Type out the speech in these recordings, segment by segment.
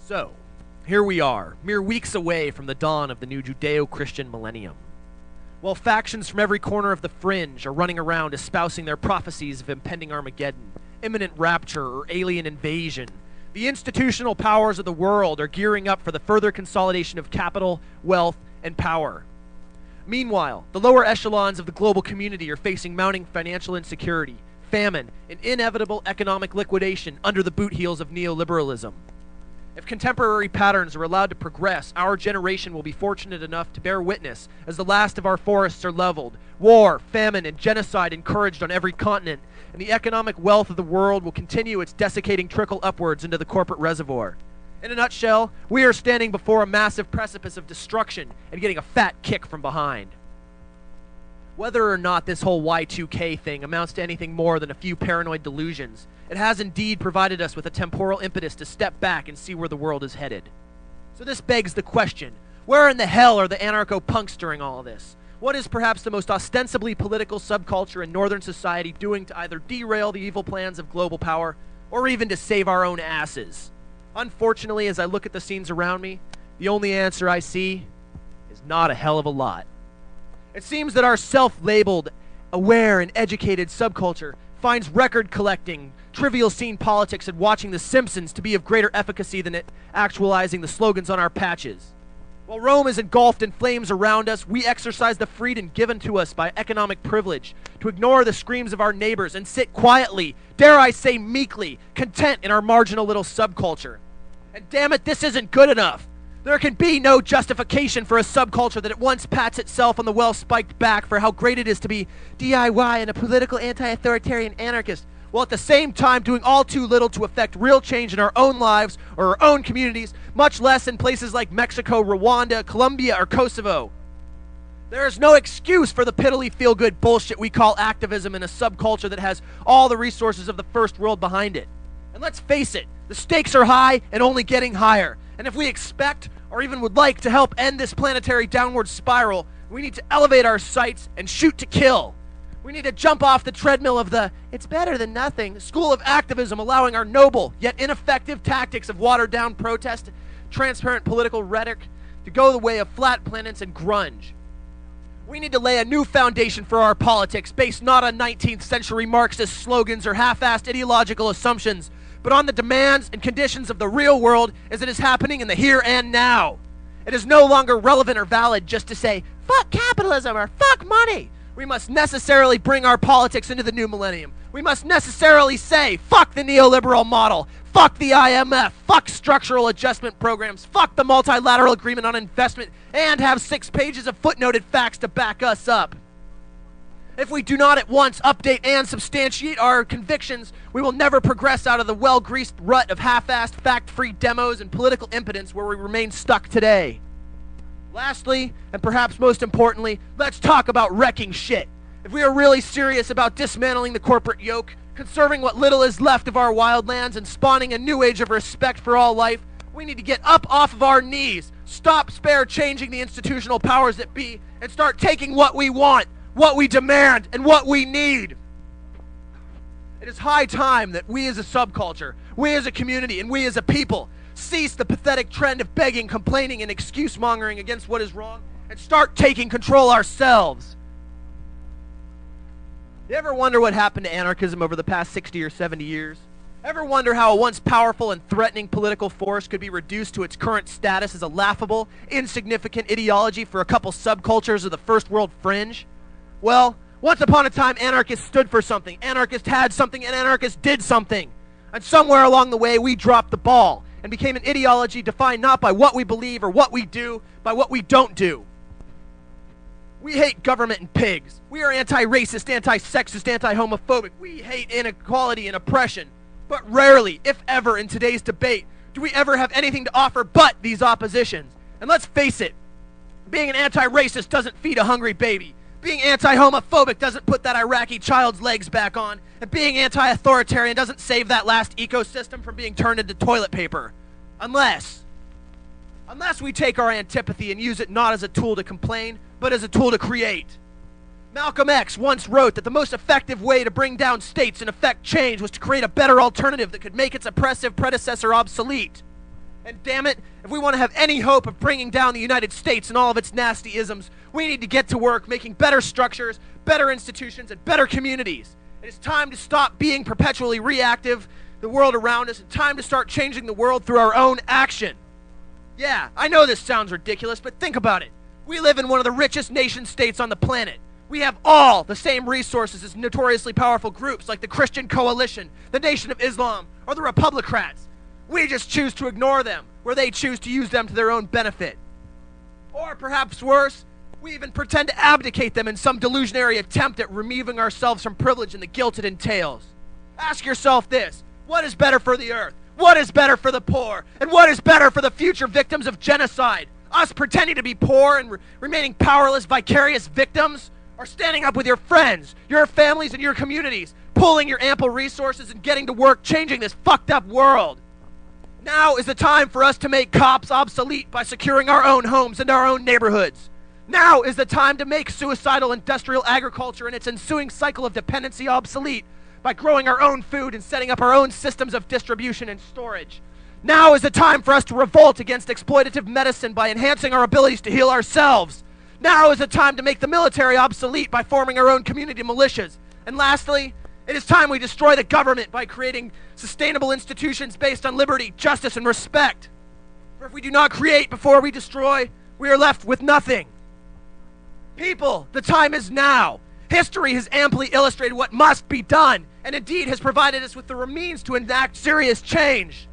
So, here we are, mere weeks away from the dawn of the new Judeo-Christian millennium. While factions from every corner of the fringe are running around espousing their prophecies of impending Armageddon, imminent rapture, or alien invasion, the institutional powers of the world are gearing up for the further consolidation of capital, wealth, and power. Meanwhile, the lower echelons of the global community are facing mounting financial insecurity, famine, and inevitable economic liquidation under the boot heels of neoliberalism. If contemporary patterns are allowed to progress, our generation will be fortunate enough to bear witness as the last of our forests are leveled, war, famine, and genocide encouraged on every continent, and the economic wealth of the world will continue its desiccating trickle upwards into the corporate reservoir. In a nutshell, we are standing before a massive precipice of destruction and getting a fat kick from behind. Whether or not this whole Y2K thing amounts to anything more than a few paranoid delusions, it has indeed provided us with a temporal impetus to step back and see where the world is headed. So this begs the question, where in the hell are the anarcho-punks during all of this? What is perhaps the most ostensibly political subculture in northern society doing to either derail the evil plans of global power, or even to save our own asses? Unfortunately, as I look at the scenes around me, the only answer I see is not a hell of a lot. It seems that our self-labeled, aware, and educated subculture finds record collecting, trivial scene politics, and watching The Simpsons to be of greater efficacy than actualizing the slogans on our patches. While Rome is engulfed in flames around us, we exercise the freedom given to us by economic privilege to ignore the screams of our neighbors and sit quietly, dare I say meekly, content in our marginal little subculture. And damn it, this isn't good enough. There can be no justification for a subculture that at once pats itself on the well-spiked back for how great it is to be DIY and a political anti-authoritarian anarchist, while at the same time doing all too little to affect real change in our own lives or our own communities, much less in places like Mexico, Rwanda, Colombia, or Kosovo. There is no excuse for the piddly feel-good bullshit we call activism in a subculture that has all the resources of the first world behind it. And let's face it, the stakes are high and only getting higher. And if we expect, or even would like, to help end this planetary downward spiral, we need to elevate our sights and shoot to kill. We need to jump off the treadmill of the "it's better than nothing" school of activism, allowing our noble yet ineffective tactics of watered-down protest, transparent political rhetoric, to go the way of flat planets and grunge. We need to lay a new foundation for our politics based not on 19th century Marxist slogans or half-assed ideological assumptions, but on the demands and conditions of the real world as it is happening in the here and now. It is no longer relevant or valid just to say, "fuck capitalism" or "fuck money." We must necessarily bring our politics into the new millennium. We must necessarily say, fuck the neoliberal model, fuck the IMF, fuck structural adjustment programs, fuck the multilateral agreement on investment, and have 6 pages of footnoted facts to back us up. If we do not at once update and substantiate our convictions, we will never progress out of the well-greased rut of half-assed, fact-free demos and political impotence where we remain stuck today. Lastly, and perhaps most importantly, let's talk about wrecking shit. If we are really serious about dismantling the corporate yoke, conserving what little is left of our wildlands, and spawning a new age of respect for all life, we need to get up off of our knees, stop spare changing the institutional powers that be, and start taking what we want, what we demand, and what we need. It is high time that we as a subculture, we as a community, and we as a people cease the pathetic trend of begging, complaining, and excuse-mongering against what is wrong, and start taking control ourselves. You ever wonder what happened to anarchism over the past 60 or 70 years? Ever wonder how a once powerful and threatening political force could be reduced to its current status as a laughable, insignificant ideology for a couple subcultures of the first world fringe? Well, once upon a time, anarchists stood for something, anarchists had something, and anarchists did something. And somewhere along the way, we dropped the ball and became an ideology defined not by what we believe or what we do, by what we don't do. We hate government and pigs. We are anti-racist, anti-sexist, anti-homophobic. We hate inequality and oppression. But rarely, if ever, in today's debate, do we ever have anything to offer but these oppositions. And let's face it, being an anti-racist doesn't feed a hungry baby. Being anti-homophobic doesn't put that Iraqi child's legs back on. And being anti-authoritarian doesn't save that last ecosystem from being turned into toilet paper. Unless we take our antipathy and use it not as a tool to complain, but as a tool to create. Malcolm X once wrote that the most effective way to bring down states and effect change was to create a better alternative that could make its oppressive predecessor obsolete. And damn it, if we want to have any hope of bringing down the United States and all of its nasty isms, we need to get to work making better structures, better institutions, and better communities. It is time to stop being perpetually reactive to the world around us, and time to start changing the world through our own action. Yeah, I know this sounds ridiculous, but think about it. We live in one of the richest nation states on the planet. We have all the same resources as notoriously powerful groups like the Christian Coalition, the Nation of Islam, or the Republicrats. We just choose to ignore them, where they choose to use them to their own benefit. Or perhaps worse, we even pretend to abdicate them in some delusionary attempt at removing ourselves from privilege and the guilt it entails. Ask yourself this: what is better for the earth? What is better for the poor? And what is better for the future victims of genocide? Us pretending to be poor and remaining powerless vicarious victims? Or standing up with your friends, your families, and your communities, pooling your ample resources and getting to work changing this fucked up world? Now is the time for us to make cops obsolete by securing our own homes and our own neighborhoods. Now is the time to make suicidal industrial agriculture and its ensuing cycle of dependency obsolete by growing our own food and setting up our own systems of distribution and storage. Now is the time for us to revolt against exploitative medicine by enhancing our abilities to heal ourselves. Now is the time to make the military obsolete by forming our own community militias. And lastly, it is time we destroy the government by creating sustainable institutions based on liberty, justice, and respect. For if we do not create before we destroy, we are left with nothing. People, the time is now. History has amply illustrated what must be done, and indeed has provided us with the means to enact serious change.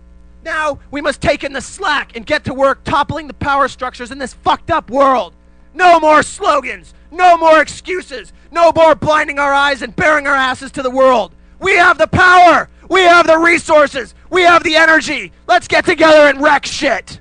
Now, we must take in the slack and get to work toppling the power structures in this fucked up world. No more slogans, no more excuses, no more blinding our eyes and baring our asses to the world. We have the power, we have the resources, we have the energy. Let's get together and wreck shit.